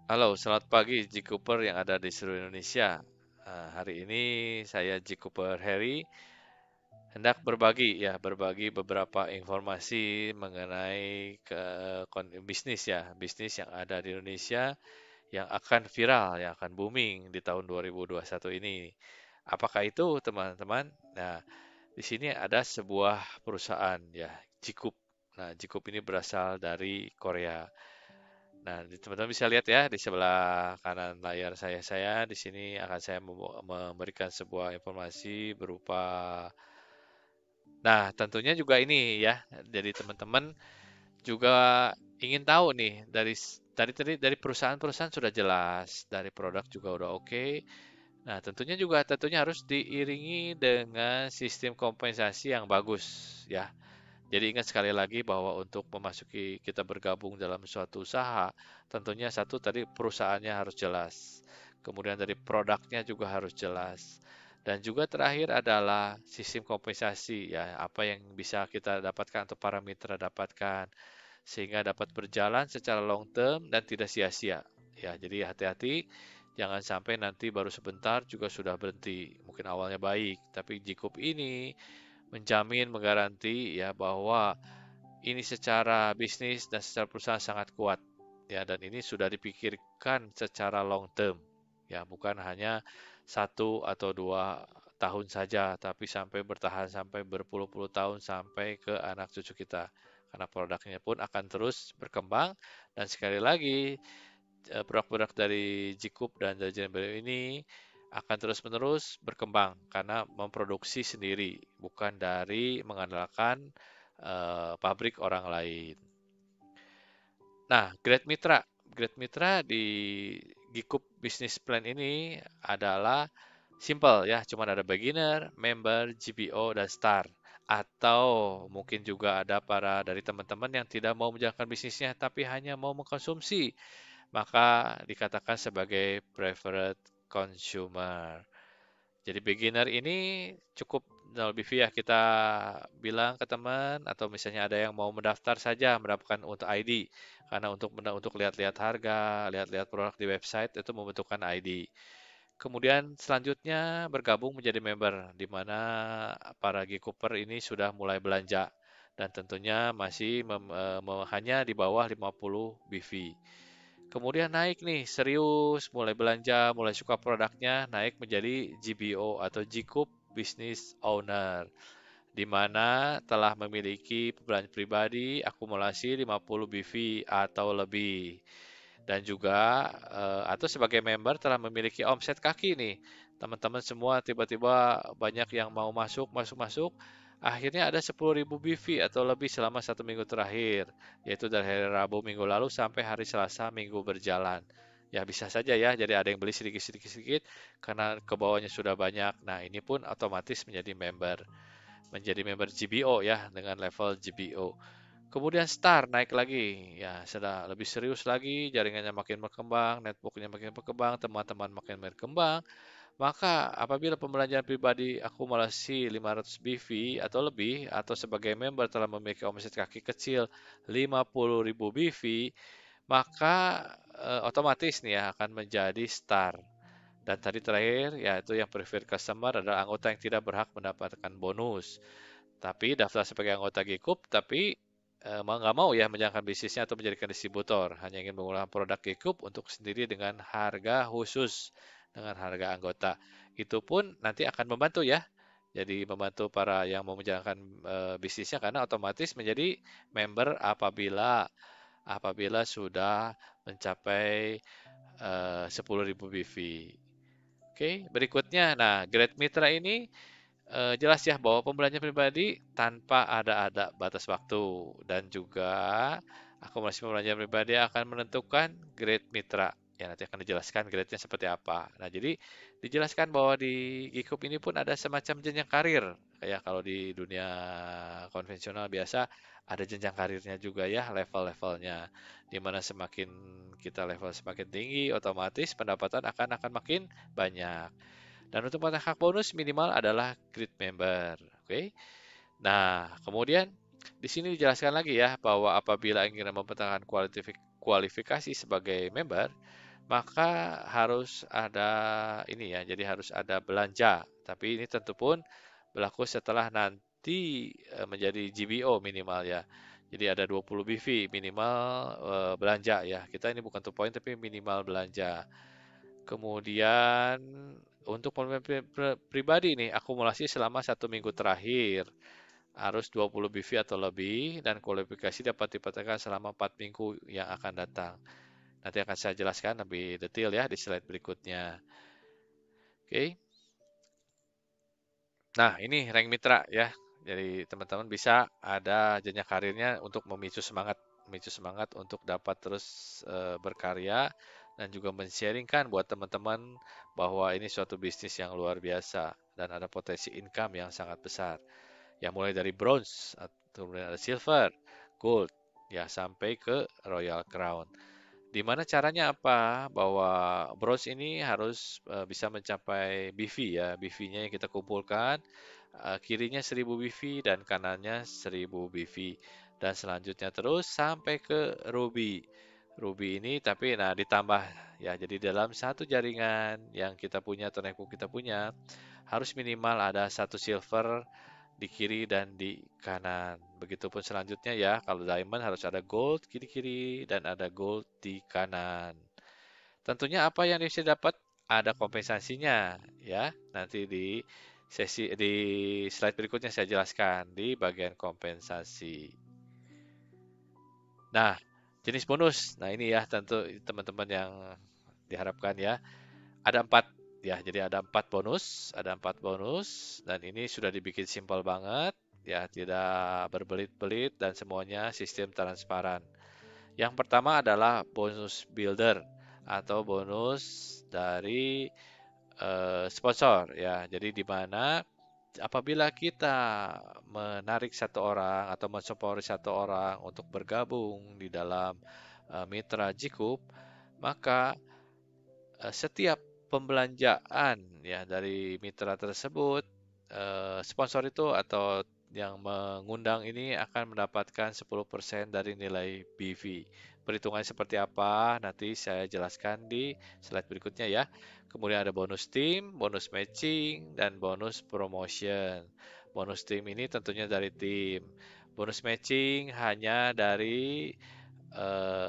Halo, selamat pagi G Cooper yang ada di seluruh Indonesia. Hari ini saya G Cooper Harry hendak berbagi beberapa informasi mengenai bisnis bisnis yang ada di Indonesia yang akan viral, yang akan booming di tahun 2021 ini. Apakah itu, teman-teman? Nah, di sini ada sebuah perusahaan Jikup. Nah, Jikup ini berasal dari Korea. Nah, teman-teman bisa lihat ya di sebelah kanan layar saya di sini akan saya memberikan sebuah informasi berupa. Nah, tentunya juga ini ya. Jadi teman-teman juga ingin tahu nih dari perusahaan-perusahaan sudah jelas, dari produk juga udah oke. Nah, tentunya harus diiringi dengan sistem kompensasi yang bagus ya. Jadi ingat sekali lagi bahwa untuk memasuki kita bergabung dalam suatu usaha, tentunya satu tadi perusahaannya harus jelas. Kemudian dari produknya juga harus jelas. Dan juga terakhir adalah sistem kompensasi ya, apa yang bisa kita dapatkan atau para mitra dapatkan sehingga dapat berjalan secara long term dan tidak sia-sia. Ya, jadi hati-hati jangan sampai nanti baru sebentar juga sudah berhenti. Mungkin awalnya baik, tapi jikup ini menjamin, menggaransi ya bahwa ini secara bisnis dan secara perusahaan sangat kuat ya dan ini sudah dipikirkan secara long term ya bukan hanya 1 atau 2 tahun saja tapi sampai bertahan sampai berpuluh-puluh tahun sampai ke anak cucu kita karena produknya pun akan terus berkembang dan sekali lagi produk-produk dari Jikup dan dari Jenbel ini akan terus-menerus berkembang karena memproduksi sendiri, bukan dari mengandalkan pabrik orang lain. Nah, Grade Mitra di Gikup Business Plan ini adalah simple ya, cuma ada beginner, member, GPO, dan star. Atau mungkin juga ada para dari teman-teman yang tidak mau menjalankan bisnisnya tapi hanya mau mengkonsumsi maka dikatakan sebagai preferred consumer. Jadi beginner ini cukup lebih ya kita bilang ke teman atau misalnya ada yang mau mendaftar saja mendapatkan untuk ID karena untuk lihat-lihat harga, lihat-lihat produk di website itu membutuhkan ID. Kemudian selanjutnya bergabung menjadi member di mana para Gcooper ini sudah mulai belanja dan tentunya masih hanya di bawah 50 BV. Kemudian naik nih, serius, mulai belanja, mulai suka produknya, naik menjadi GBO atau Group Business Owner, di mana telah memiliki belanja pribadi akumulasi 50 BV atau lebih. Dan juga atau sebagai member telah memiliki omset kaki nih. Teman-teman semua tiba-tiba banyak yang mau masuk. Akhirnya ada 10.000 BV atau lebih selama 1 minggu terakhir, yaitu dari hari Rabu minggu lalu sampai hari Selasa minggu berjalan. Ya bisa saja ya, jadi ada yang beli sedikit-sedikit karena ke bawahnya sudah banyak. Nah ini pun otomatis menjadi member GBO ya dengan level GBO. Kemudian Star naik lagi, ya sudah lebih serius lagi, jaringannya makin berkembang, networknya makin berkembang, teman-teman makin berkembang. Maka apabila pembelanjaan pribadi akumulasi 500 BV atau lebih, atau sebagai member telah memiliki omset kaki kecil 50.000 BV, maka otomatis nih ya akan menjadi Star. Dan tadi terakhir, yaitu yang preferred customer adalah anggota yang tidak berhak mendapatkan bonus. Tapi daftar sebagai anggota Gkup, tapi mau nggak mau ya menjalankan bisnisnya atau menjadikan distributor. Hanya ingin menggunakan produk Gkup untuk sendiri dengan harga khusus, dengan harga anggota. Itu pun nanti akan membantu ya. Jadi membantu para yang mau menjalankan bisnisnya karena otomatis menjadi member apabila sudah mencapai 10.000 BV. Oke, berikutnya, nah Grade Mitra ini jelas ya bahwa pembelajaran pribadi tanpa ada batas waktu dan juga akumulasi pembelajaran pribadi akan menentukan grade mitra. Ya, nanti akan dijelaskan grade-nya seperti apa. Nah, jadi dijelaskan bahwa di Gikup ini pun ada semacam jenjang karir. Kayak kalau di dunia konvensional biasa ada jenjang karirnya juga ya, level-levelnya. Di mana semakin kita level semakin tinggi, otomatis pendapatan akan makin banyak. Dan untuk mendapatkan hak bonus minimal adalah grid member. Oke. Nah, kemudian di sini dijelaskan lagi ya bahwa apabila ingin mempertahankan kualifikasi sebagai member, maka harus ada ini ya, jadi harus ada belanja. Tapi ini tentu pun berlaku setelah nanti menjadi GBO minimal ya. Jadi ada 20 BV minimal belanja ya. Kita ini bukan to point tapi minimal belanja. Kemudian untuk pemilihan pribadi nih, akumulasi selama 1 minggu terakhir harus 20 BV atau lebih dan kualifikasi dapat dipetakan selama 4 minggu yang akan datang. Nanti akan saya jelaskan lebih detail ya di slide berikutnya. Oke. Nah, ini rank mitra ya. Jadi teman-teman bisa ada jenjang karirnya untuk memicu semangat untuk dapat terus berkarya dan juga men-sharingkan buat teman-teman bahwa ini suatu bisnis yang luar biasa dan ada potensi income yang sangat besar. Ya mulai dari bronze, kemudian ada silver, gold, ya sampai ke royal crown. Di mana caranya apa? Bahwa bronze ini harus bisa mencapai BV ya. BV-nya yang kita kumpulkan, kirinya 1000 BV dan kanannya 1000 BV. Dan selanjutnya terus sampai ke ruby. Ruby ini tapi nah ditambah ya. Jadi dalam satu jaringan yang kita punya atau network kita punya harus minimal ada satu silver di kiri dan di kanan. Begitupun selanjutnya ya, kalau diamond harus ada gold kiri-kiri dan ada gold di kanan. Tentunya apa yang bisa dapat ada kompensasinya ya. Nanti di di slide berikutnya saya jelaskan di bagian kompensasi. Nah, jenis bonus. Nah, ini ya tentu teman-teman yang diharapkan ya. Ada 4 ya, jadi ada 4 bonus dan ini sudah dibikin simpel banget ya, tidak berbelit-belit dan semuanya sistem transparan. Yang pertama adalah bonus builder atau bonus dari sponsor ya. Jadi di mana apabila kita menarik satu orang atau mensponsori satu orang untuk bergabung di dalam mitra Jikup, maka setiap pembelanjaan ya dari mitra tersebut, sponsor itu atau yang mengundang ini akan mendapatkan 10% dari nilai BV. Perhitungannya seperti apa nanti saya jelaskan di slide berikutnya ya. Kemudian ada bonus tim, bonus matching, dan bonus promotion. Bonus tim ini tentunya dari tim. Bonus matching hanya dari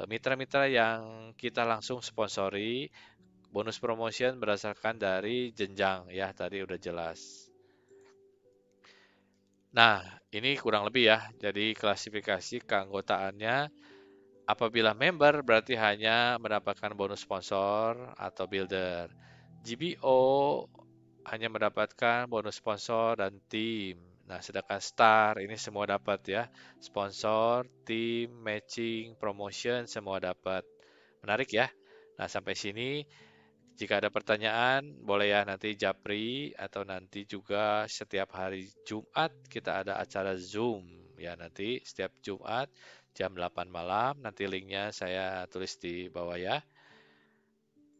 mitra-mitra yang kita langsung sponsori. Bonus promotion berdasarkan dari jenjang ya, tadi udah jelas. Nah, ini kurang lebih ya. Jadi klasifikasi keanggotaannya apabila member berarti hanya mendapatkan bonus sponsor atau builder. GBO hanya mendapatkan bonus sponsor dan tim. Nah, sedangkan Star ini semua dapat ya. Sponsor, tim, matching, promotion semua dapat. Menarik ya. Nah, sampai sini jika ada pertanyaan, boleh ya nanti Japri atau nanti juga setiap hari Jumat kita ada acara Zoom ya nanti setiap Jumat jam 8 malam. Nanti linknya saya tulis di bawah ya.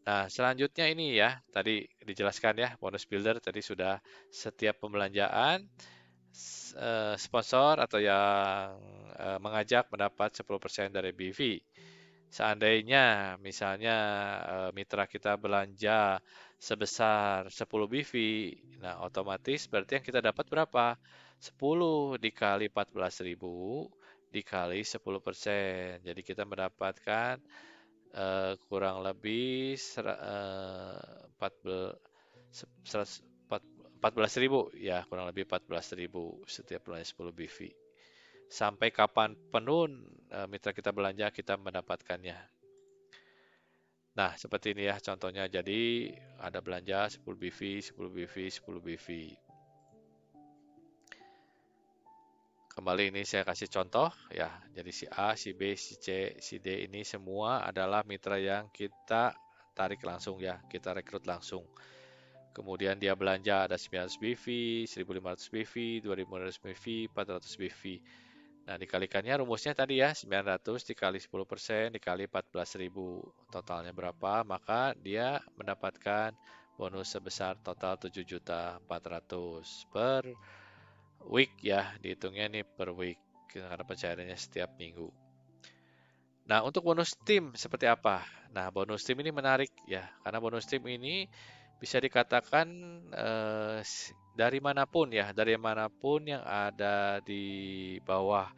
Nah, selanjutnya ini ya, tadi dijelaskan ya, bonus builder tadi sudah setiap pembelanjaan sponsor atau yang mengajak mendapat 10% dari BV. Seandainya misalnya mitra kita belanja sebesar 10 BV, nah otomatis berarti yang kita dapat berapa? 10 dikali 14.000 dikali 10%. Jadi kita mendapatkan kurang lebih 14.000 ya, kurang lebih 14.000 setiap belanja 10 BV. Sampai kapan penuh mitra kita belanja kita mendapatkannya. Nah, seperti ini ya contohnya. Jadi ada belanja 10 BV, 10 BV, 10 BV. Kembali ini saya kasih contoh ya. Jadi si A, si B, si C, si D ini semua adalah mitra yang kita tarik langsung ya, kita rekrut langsung. Kemudian dia belanja ada 900 BV, 1500 BV, 2500 BV, 400 BV. Nah, dikalikannya rumusnya tadi ya, 900 dikali 10% dikali 14.000. Totalnya berapa? Maka dia mendapatkan bonus sebesar total 7.400.000 per week ya. Dihitungnya nih per week karena pencairannya setiap minggu. Nah, untuk bonus tim seperti apa? Nah, bonus tim ini menarik ya, karena bonus tim ini bisa dikatakan dari manapun ya, dari manapun yang ada di bawah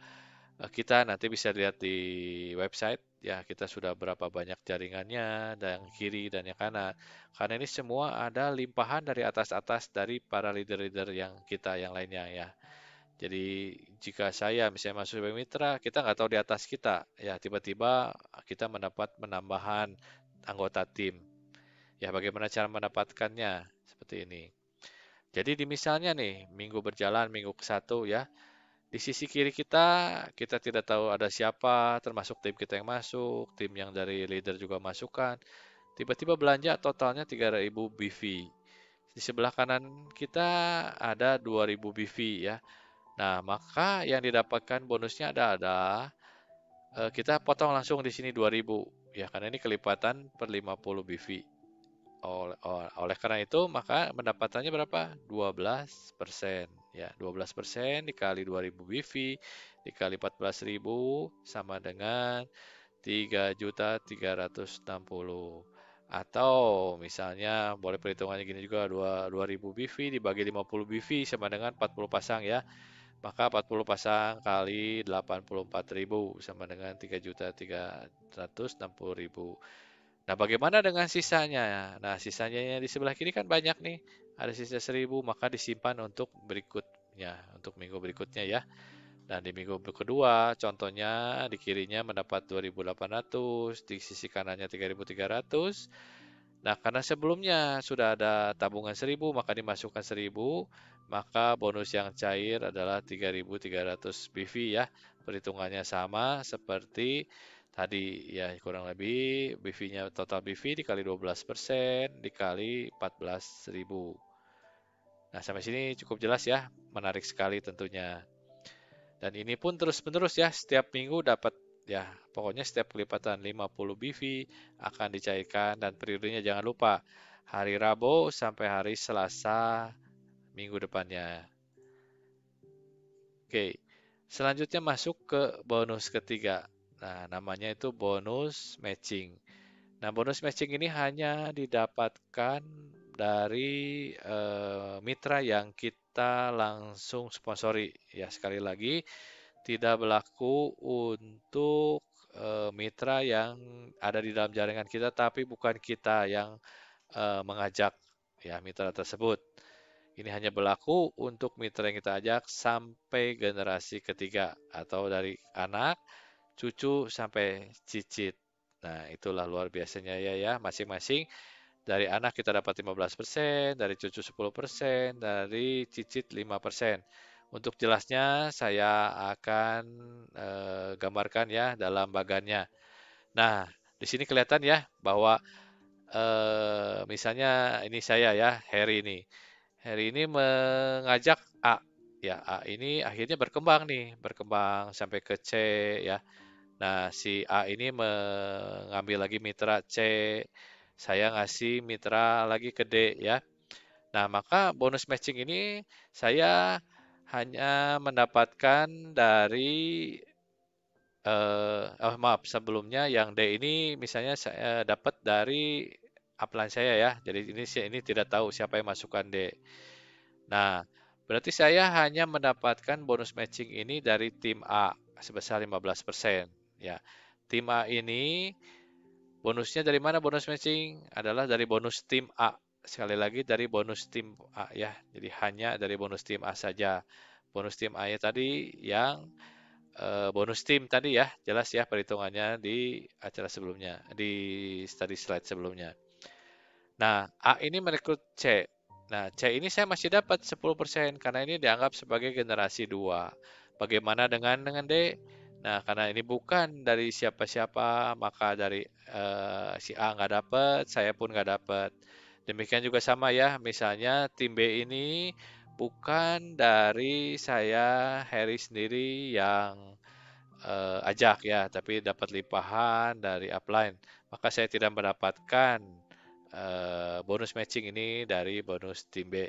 kita nanti bisa lihat di website ya, kita sudah berapa banyak jaringannya, dan yang kiri dan yang kanan. Karena ini semua ada limpahan dari atas-atas dari para leader-leader yang kita yang lainnya ya. Jadi jika saya misalnya masuk sebagai mitra, kita nggak tahu di atas kita, ya tiba-tiba kita mendapat penambahan anggota tim. Ya bagaimana cara mendapatkannya? Seperti ini. Jadi di misalnya nih, minggu berjalan, minggu ke-1 ya, di sisi kiri kita, kita tidak tahu ada siapa, termasuk tim kita yang masuk, tim yang dari leader juga masukkan. Tiba-tiba belanja totalnya 3.000 BV. Di sebelah kanan kita ada 2.000 BV ya. Nah, maka yang didapatkan bonusnya ada kita potong langsung di sini 2.000 ya, karena ini kelipatan per 50 BV. Oleh karena itu, maka pendapatannya berapa? 12%. Ya, 12% dikali 2.000 BV dikali 14.000 sama dengan 3.360. Atau misalnya boleh perhitungannya gini juga, 2.000 BV dibagi 50 BV sama dengan 40 pasang ya. Maka 40 pasang kali 84.000 sama dengan 3.360.000. Nah, bagaimana dengan sisanya? Nah, sisanya yang di sebelah kiri kan banyak nih. Ada sisa 1.000, maka disimpan untuk berikutnya, untuk minggu berikutnya ya. Dan di minggu kedua, contohnya di kirinya mendapat 2.800, di sisi kanannya 3.300. Nah, karena sebelumnya sudah ada tabungan 1.000, maka dimasukkan 1.000, maka bonus yang cair adalah 3.300 BV ya. Perhitungannya sama seperti tadi ya, kurang lebih BV-nya total BV dikali 12% dikali 14.000. Nah, sampai sini cukup jelas ya, menarik sekali tentunya. Dan ini pun terus-menerus ya, setiap minggu dapat ya, pokoknya setiap kelipatan 50 BV akan dicairkan dan periodenya jangan lupa hari Rabu sampai hari Selasa minggu depannya. Oke, selanjutnya masuk ke bonus ketiga. Nah, namanya itu bonus matching. Nah, bonus matching ini hanya didapatkan dari mitra yang kita langsung sponsori. Ya, sekali lagi, tidak berlaku untuk mitra yang ada di dalam jaringan kita, tapi bukan kita yang mengajak ya mitra tersebut. Ini hanya berlaku untuk mitra yang kita ajak sampai generasi ketiga atau dari anak, cucu sampai cicit. Nah, itulah luar biasanya ya, masing-masing dari anak kita dapat 15%, dari cucu 10%, dari cicit 5%. Untuk jelasnya saya akan gambarkan ya dalam bagannya. Nah, di sini kelihatan ya bahwa misalnya ini saya ya, Harry ini. Harry ini mengajak A. Ya, A ini akhirnya berkembang nih, berkembang sampai ke C ya. Nah, si A ini mengambil lagi mitra C, saya ngasih mitra lagi ke D ya. Nah, maka bonus matching ini saya hanya mendapatkan dari maaf, sebelumnya yang D ini misalnya saya dapat dari upline saya ya. Jadi ini tidak tahu siapa yang masukkan D. Nah, berarti saya hanya mendapatkan bonus matching ini dari tim A sebesar 15%. Ya, tim A ini bonusnya dari mana bonus matching? Adalah dari bonus tim A. Sekali lagi dari bonus tim A ya. Jadi hanya dari bonus tim A saja. Bonus tim A ya tadi yang bonus tim tadi ya. Jelas ya perhitungannya di acara sebelumnya, di study slide sebelumnya. Nah, A ini merekrut C. Nah, C ini saya masih dapat 10% karena ini dianggap sebagai generasi 2. Bagaimana dengan D? Nah, karena ini bukan dari siapa-siapa, maka dari si A nggak dapat, saya pun nggak dapat. Demikian juga sama ya, misalnya tim B ini bukan dari saya Harry sendiri yang ajak ya, tapi dapat limpahan dari upline. Maka saya tidak mendapatkan bonus matching ini dari bonus tim B.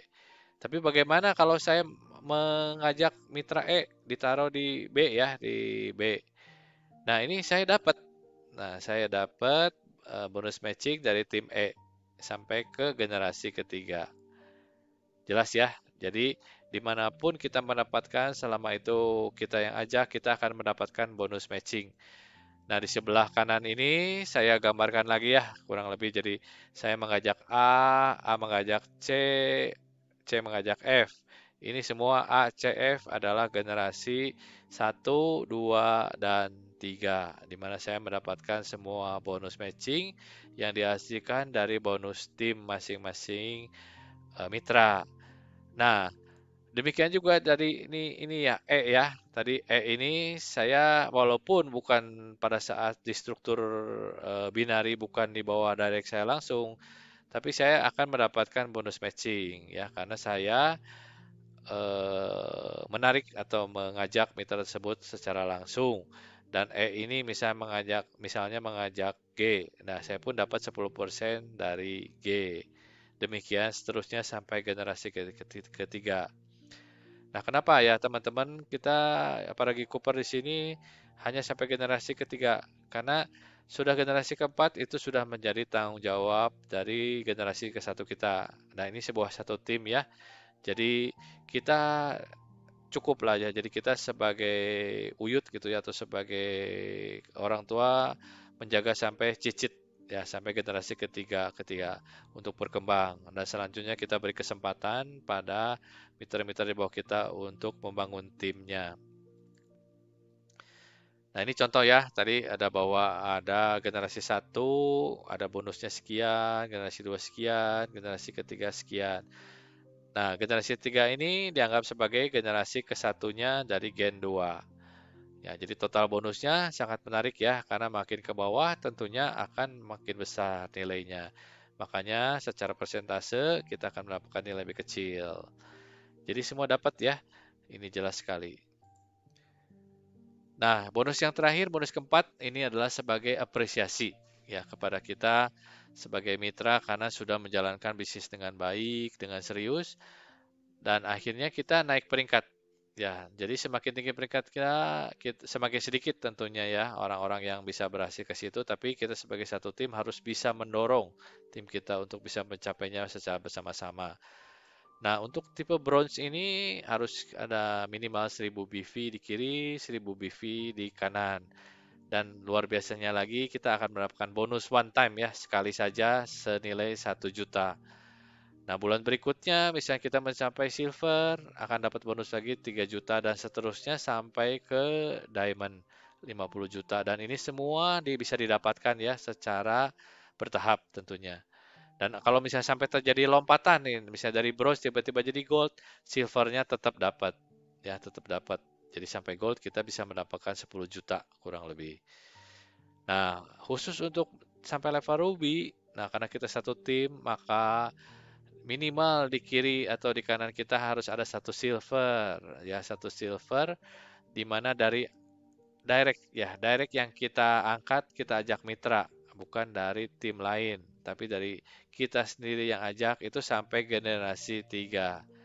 Tapi bagaimana kalau saya mengajak mitra E ditaruh di B ya, di B. Nah, ini saya dapat. Nah, saya dapat bonus matching dari tim E sampai ke generasi ketiga. Jelas ya? Jadi, dimanapun kita mendapatkan, selama itu kita yang ajak, kita akan mendapatkan bonus matching. Nah, di sebelah kanan ini saya gambarkan lagi ya, kurang lebih. Jadi, saya mengajak A mengajak C mengajak F. Ini semua A, C, F adalah generasi 1, 2, dan 3, di mana saya mendapatkan semua bonus matching yang dihasilkan dari bonus tim masing-masing mitra. Nah, demikian juga dari ini ya E ya. Tadi E ini saya walaupun bukan pada saat di struktur binari, bukan di bawah direct saya langsung, tapi saya akan mendapatkan bonus matching ya karena saya menarik atau mengajak mitra tersebut secara langsung. Dan E ini misalnya mengajak G. Nah, saya pun dapat 10% dari G. Demikian seterusnya sampai generasi ketiga. Nah, kenapa ya teman-teman kita apalagi Cooper di sini hanya sampai generasi ketiga? Karena sudah generasi keempat itu sudah menjadi tanggung jawab dari generasi ke satu kita. Nah, ini sebuah satu tim ya. Jadi kita cukup lah ya. Jadi kita sebagai uyut gitu ya atau sebagai orang tua menjaga sampai cicit ya sampai generasi ketiga untuk berkembang. Dan selanjutnya kita beri kesempatan pada mitra-mitra di bawah kita untuk membangun timnya. Nah, ini contoh ya. Tadi ada bahwa ada generasi satu, ada bonusnya sekian, generasi 2 sekian, generasi ketiga sekian. Nah, generasi 3 ini dianggap sebagai generasi kesatunya dari Gen 2. Ya, jadi total bonusnya sangat menarik ya, karena makin ke bawah tentunya akan makin besar nilainya. Makanya secara persentase kita akan mendapatkan nilai lebih kecil. Jadi semua dapat ya, ini jelas sekali. Nah, bonus yang terakhir, bonus keempat, ini adalah sebagai apresiasi ya kepada kita sebagai mitra karena sudah menjalankan bisnis dengan baik, dengan serius, dan akhirnya kita naik peringkat. Ya, jadi semakin tinggi peringkat semakin sedikit tentunya ya orang-orang yang bisa berhasil ke situ, tapi kita sebagai satu tim harus bisa mendorong tim kita untuk bisa mencapainya secara bersama-sama. Nah, untuk tipe bronze ini harus ada minimal 1000 BV di kiri, 1000 BV di kanan. Dan luar biasanya lagi kita akan mendapatkan bonus one time ya, sekali saja senilai 1 juta. Nah, bulan berikutnya misalnya kita mencapai silver, akan dapat bonus lagi 3 juta dan seterusnya sampai ke diamond 50 juta. Dan ini semua bisa didapatkan ya secara bertahap tentunya. Dan kalau misalnya sampai terjadi lompatan nih, misalnya dari bronze tiba-tiba jadi gold, silvernya tetap dapat. Ya, tetap dapat. Jadi sampai gold kita bisa mendapatkan 10 juta kurang lebih. Nah, khusus untuk sampai level ruby, nah karena kita satu tim, maka minimal di kiri atau di kanan kita harus ada satu silver. Ya, satu silver di mana dari direct yang kita angkat, kita ajak mitra, bukan dari tim lain, tapi dari kita sendiri yang ajak itu sampai generasi 3.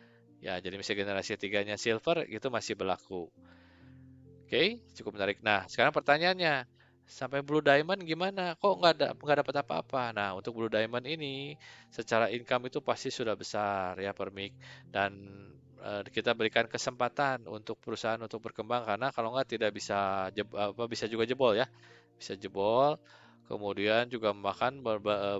Ya, jadi misalnya generasi 3-nya silver itu masih berlaku. Oke, cukup menarik. Nah, sekarang pertanyaannya, sampai Blue Diamond gimana? Kok nggak dapat apa-apa? Nah, untuk Blue Diamond ini, secara income itu pasti sudah besar ya per mic, dan kita berikan kesempatan untuk perusahaan untuk berkembang karena kalau nggak tidak bisa bisa juga jebol ya, bisa jebol. Kemudian juga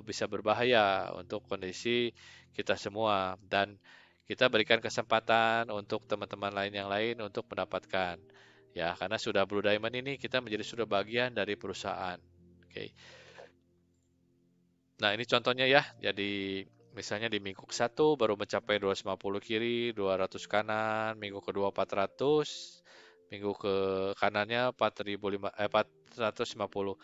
bisa berbahaya untuk kondisi kita semua dan kita berikan kesempatan untuk teman-teman lain yang lain untuk mendapatkan. Ya, karena sudah Blue Diamond ini kita menjadi sudah bagian dari perusahaan. Oke. Nah, ini contohnya ya. Jadi misalnya di minggu ke-1 baru mencapai 250 kiri, 200 kanan, minggu kedua 400, minggu ke kanannya 450.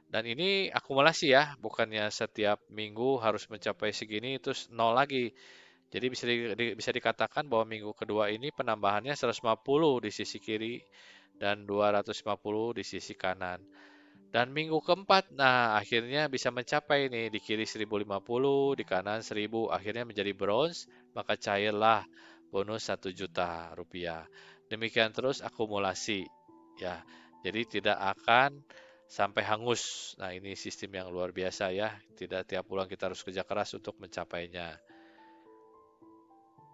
Dan ini akumulasi ya, bukannya setiap minggu harus mencapai segini terus nol lagi. Jadi bisa dikatakan bahwa minggu kedua ini penambahannya 150 di sisi kiri dan 250 di sisi kanan. Dan minggu keempat, nah akhirnya bisa mencapai nih di kiri 1050, di kanan 1000, akhirnya menjadi bronze, maka cairlah bonus 1 juta rupiah. Demikian terus akumulasi. Ya, jadi tidak akan sampai hangus. Nah, ini sistem yang luar biasa ya. Tidak tiap bulan kita harus kerja keras untuk mencapainya.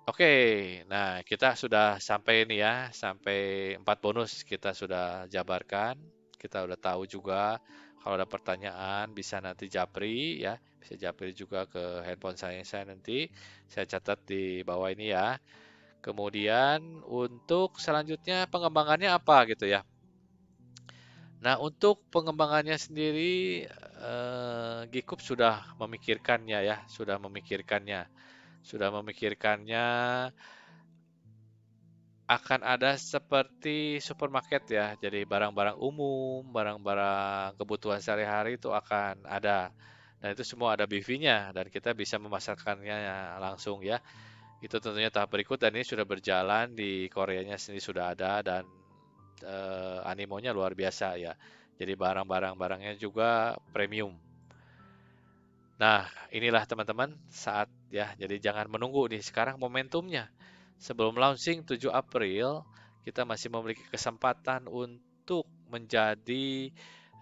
Oke, nah kita sudah sampai ini ya, sampai 4 bonus kita sudah jabarkan. Kita udah tahu juga kalau ada pertanyaan bisa nanti japri ya, bisa japri juga ke handphone saya nanti. Saya catat di bawah ini ya. Kemudian untuk selanjutnya pengembangannya apa gitu ya. Nah, untuk pengembangannya sendiri Gikup sudah memikirkannya ya, sudah memikirkannya akan ada seperti supermarket ya. Jadi barang-barang umum, barang-barang kebutuhan sehari-hari itu akan ada. Dan itu semua ada BV-nya dan kita bisa memasarkannya langsung ya. Itu tentunya tahap berikut dan ini sudah berjalan di Koreanya sendiri sudah ada dan animonya luar biasa ya. Jadi barang-barangnya juga premium. Nah, inilah teman-teman saat ya. Jadi jangan menunggu nih sekarang momentumnya. Sebelum launching 7 April, kita masih memiliki kesempatan untuk menjadi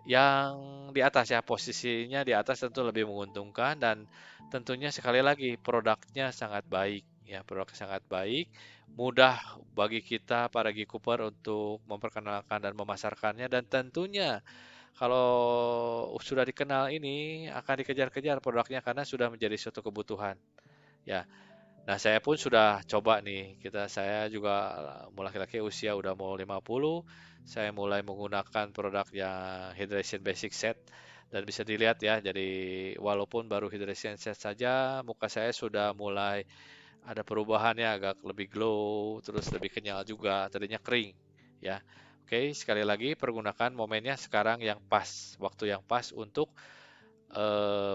yang di atas ya, posisinya di atas tentu lebih menguntungkan dan tentunya sekali lagi produknya sangat baik ya, produknya sangat baik, mudah bagi kita para Gikuper untuk memperkenalkan dan memasarkannya dan tentunya kalau sudah dikenal ini akan dikejar-kejar produknya karena sudah menjadi suatu kebutuhan ya. Nah, saya pun sudah coba nih. Saya juga mulai laki-laki usia udah mau 50. Saya mulai menggunakan produk yang Hydration Basic Set dan bisa dilihat ya. Jadi walaupun baru Hydration Set saja, muka saya sudah mulai ada perubahannya agak lebih glow, terus lebih kenyal juga. Tadinya kering ya. Oke, sekali lagi pergunakan momennya sekarang yang pas, waktu yang pas untuk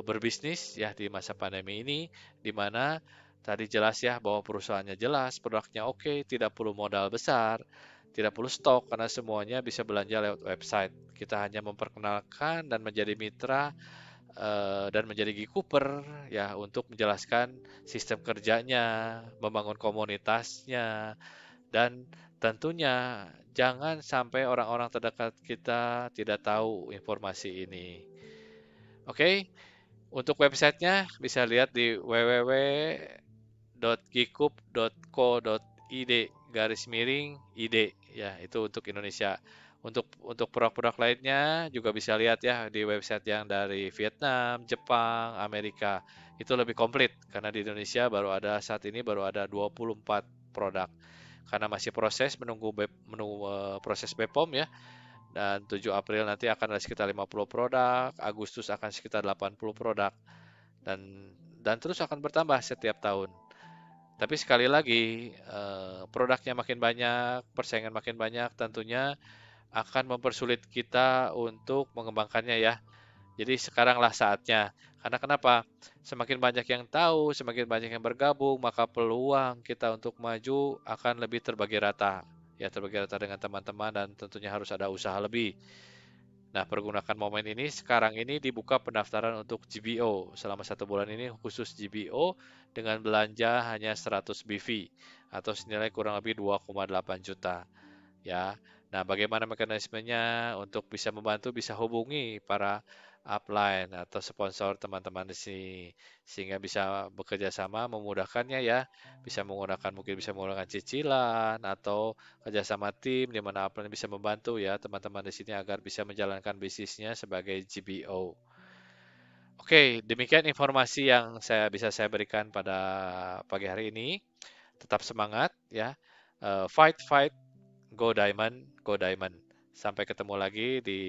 berbisnis ya di masa pandemi ini, di mana tadi jelas ya bahwa perusahaannya jelas, produknya oke, tidak perlu modal besar, tidak perlu stok karena semuanya bisa belanja lewat website. Kita hanya memperkenalkan dan menjadi mitra dan menjadi Gikuper ya untuk menjelaskan sistem kerjanya, membangun komunitasnya, dan tentunya jangan sampai orang-orang terdekat kita tidak tahu informasi ini. Oke, untuk websitenya bisa lihat di www.gikup.co.id garis miring id ya itu untuk Indonesia. Untuk produk-produk lainnya juga bisa lihat ya di website yang dari Vietnam, Jepang, Amerika. Itu lebih komplit karena di Indonesia baru ada 24 produk. Karena masih menunggu proses BPOM ya dan 7 April nanti akan ada sekitar 50 produk, Agustus akan sekitar 80 produk dan terus akan bertambah setiap tahun. Tapi sekali lagi, produknya makin banyak, persaingan makin banyak, tentunya akan mempersulit kita untuk mengembangkannya ya. Jadi sekaranglah saatnya. Karena kenapa? Semakin banyak yang tahu, semakin banyak yang bergabung, maka peluang kita untuk maju akan lebih terbagi rata. Ya, terbagi rata dengan teman-teman dan tentunya harus ada usaha lebih. Nah, pergunakan momen ini sekarang ini dibuka pendaftaran untuk GBO. Selama 1 bulan ini khusus GBO dengan belanja hanya 100 BV atau senilai kurang lebih 2,8 juta. Ya, nah bagaimana mekanismenya untuk bisa membantu bisa hubungi para upline atau sponsor teman-teman di sini sehingga bisa bekerja sama memudahkannya ya. Mungkin bisa menggunakan cicilan atau kerjasama tim di mana upline bisa membantu ya teman-teman di sini agar bisa menjalankan bisnisnya sebagai GBO. Oke, demikian informasi yang bisa saya berikan pada pagi hari ini. Tetap semangat ya. Fight, fight, go Diamond, go Diamond. Sampai ketemu lagi di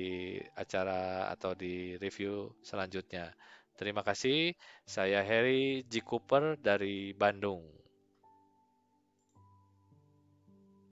acara atau di review selanjutnya. Terima kasih. Saya Harry G. Cooper dari Bandung.